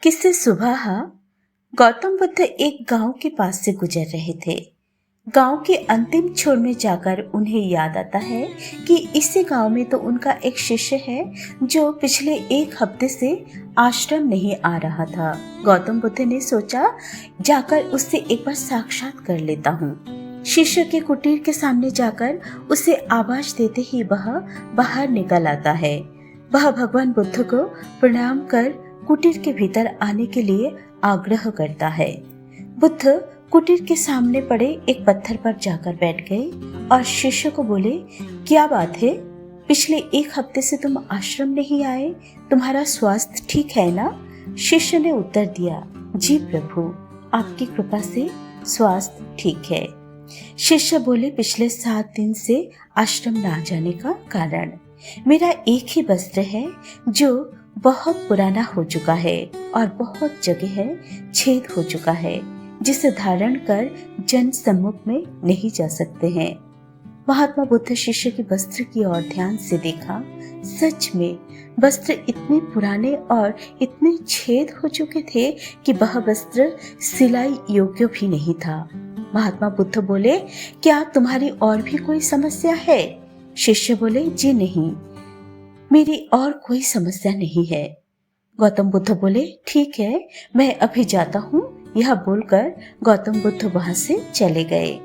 किसी सुबह गौतम बुद्ध एक गांव के पास से गुजर रहे थे। गांव के अंतिम छोर में जाकर उन्हें याद आता है कि इसी गांव में तो उनका एक शिष्य है जो पिछले एक हफ्ते से आश्रम नहीं आ रहा था। गौतम बुद्ध ने सोचा जाकर उससे एक बार साक्षात कर लेता हूँ। शिष्य के कुटीर के सामने जाकर उसे आवाज देते ही वह बाहर निकल आता है। वह भगवान बुद्ध को प्रणाम कर कुटीर के भीतर आने के लिए आग्रह करता है। बुद्ध कुटीर के सामने पड़े एक पत्थर पर जाकर बैठ गए और शिष्य को बोले, क्या बात है, पिछले एक हफ्ते से तुम आश्रम नहीं आए, तुम्हारा स्वास्थ्य ठीक है ना? शिष्य ने उत्तर दिया, जी प्रभु, आपकी कृपा से स्वास्थ्य ठीक है। शिष्य बोले, पिछले 7 दिन से आश्रम ना जाने का कारण मेरा एक ही वस्त्र है जो बहुत पुराना हो चुका है और बहुत जगह छेद हो चुका है, जिसे धारण कर जन सम्मुख में नहीं जा सकते हैं। महात्मा बुद्ध शिष्य के वस्त्र की ओर ध्यान से देखा। सच में वस्त्र इतने पुराने और इतने छेद हो चुके थे कि वह वस्त्र सिलाई योग्य भी नहीं था। महात्मा बुद्ध बोले, क्या तुम्हारी और भी कोई समस्या है? शिष्य बोले, जी नहीं, मेरी और कोई समस्या नहीं है। गौतम बुद्ध बोले, ठीक है, मैं अभी जाता हूँ। यह बोलकर गौतम बुद्ध वहां से चले गए।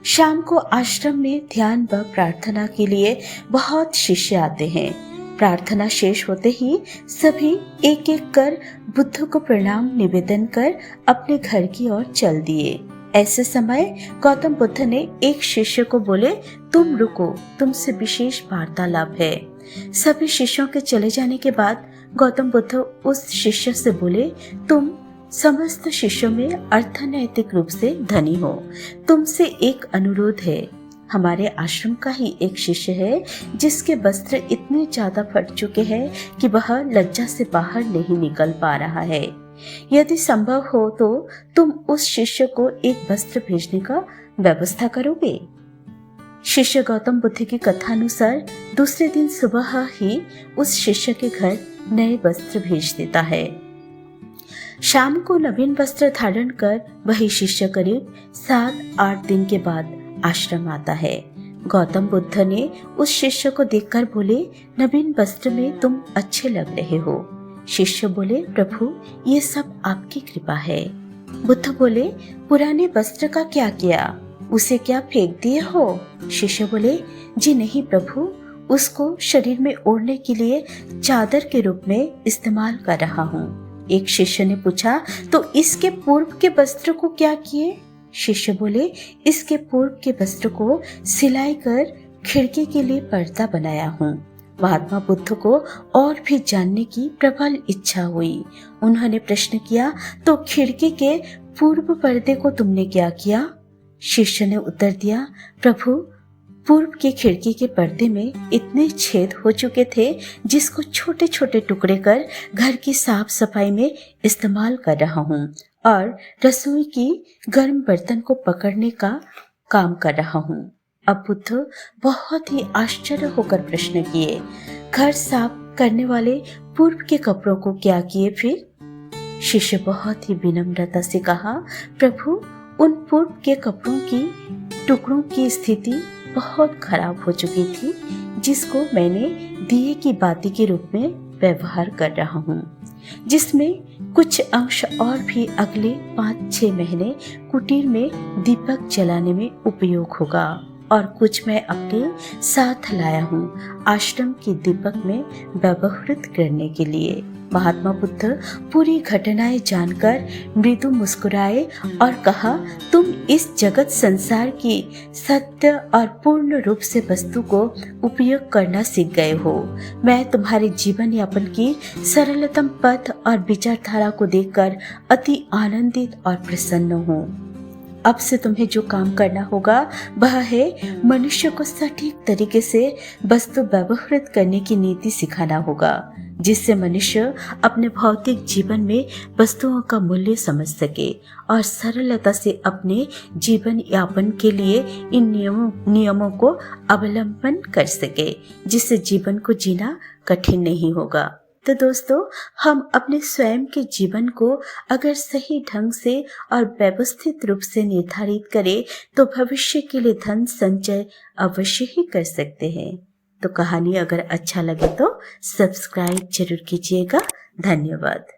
शाम को आश्रम में ध्यान व प्रार्थना के लिए बहुत शिष्य आते हैं। प्रार्थना शेष होते ही सभी एक एक कर बुद्ध को प्रणाम निवेदन कर अपने घर की ओर चल दिए। ऐसे समय गौतम बुद्ध ने एक शिष्य को बोले, तुम रुको, तुमसे विशेष वार्तालाप है। सभी शिष्यों के चले जाने के बाद गौतम बुद्ध उस शिष्य से बोले, तुम समस्त शिष्यों में अर्थनैतिक रूप से धनी हो, तुमसे एक अनुरोध है। हमारे आश्रम का ही एक शिष्य है जिसके वस्त्र इतने ज्यादा फट चुके हैं कि वह लज्जा से बाहर नहीं निकल पा रहा है। यदि संभव हो तो तुम उस शिष्य को एक वस्त्र भेजने का व्यवस्था करोगे? शिष्य गौतम बुद्ध की कथानुसार दूसरे दिन सुबह ही उस शिष्य के घर नए वस्त्र भेज देता है। शाम को नवीन वस्त्र धारण कर वही शिष्य करीब 7-8 दिन के बाद आश्रम आता है। गौतम बुद्ध ने उस शिष्य को देखकर बोले, नवीन वस्त्र में तुम अच्छे लग रहे हो। शिष्य बोले, प्रभु, ये सब आपकी कृपा है। बुद्ध बोले, पुराने वस्त्र का क्या किया? उसे क्या फेंक दिए हो? शिष्य बोले, जी नहीं प्रभु, उसको शरीर में ओढ़ने के लिए चादर के रूप में इस्तेमाल कर रहा हूँ। एक शिष्य ने पूछा, तो इसके पूर्व के वस्त्र को क्या किए? शिष्य बोले, इसके पूर्व के वस्त्र को सिलाई कर खिड़की के लिए पर्दा बनाया हूँ। महात्मा बुद्ध को और भी जानने की प्रबल इच्छा हुई। उन्होंने प्रश्न किया, तो खिड़की के पूर्व पर्दे को तुमने क्या किया? शिष्य ने उत्तर दिया, प्रभु, पूर्व की खिड़की के पर्दे में इतने छेद हो चुके थे जिसको छोटे छोटे टुकड़े कर घर की साफ सफाई में इस्तेमाल कर रहा हूँ और रसोई की गर्म बर्तन को पकड़ने का काम कर रहा हूँ। अब बुद्ध बहुत ही आश्चर्य होकर प्रश्न किए, घर साफ करने वाले पूर्व के कपड़ों को क्या किए फिर? शिष्य बहुत ही विनम्रता से कहा, प्रभु, उन पूर्व के कपड़ों की टुकड़ों की स्थिति बहुत खराब हो चुकी थी, जिसको मैंने दिए की बाती के रूप में व्यवहार कर रहा हूँ, जिसमें कुछ अंश और भी अगले 5-6 महीने कुटीर में दीपक जलाने में उपयोग होगा और कुछ मैं अपने साथ लाया हूँ आश्रम के दीपक में व्यवहृत करने के लिए। महात्मा बुद्ध पूरी घटनाएं जानकर मृदु मुस्कुराए और कहा, तुम इस जगत संसार की सत्य और पूर्ण रूप से वस्तु को उपयोग करना सीख गए हो। मैं तुम्हारे जीवन यापन की सरलतम पथ और विचारधारा को देखकर अति आनंदित और प्रसन्न हूँ। अब से तुम्हें जो काम करना होगा वह है मनुष्य को सटीक तरीके से वस्तु व्यवहृत करने की नीति सिखाना होगा, जिससे मनुष्य अपने भौतिक जीवन में वस्तुओं का मूल्य समझ सके और सरलता से अपने जीवन यापन के लिए इन नियमों को अवलंबन कर सके, जिससे जीवन को जीना कठिन नहीं होगा। तो दोस्तों, हम अपने स्वयं के जीवन को अगर सही ढंग से और व्यवस्थित रूप से निर्धारित करें तो भविष्य के लिए धन संचय अवश्य ही कर सकते हैं। तो कहानी अगर अच्छा लगे तो सब्सक्राइब जरूर कीजिएगा। धन्यवाद।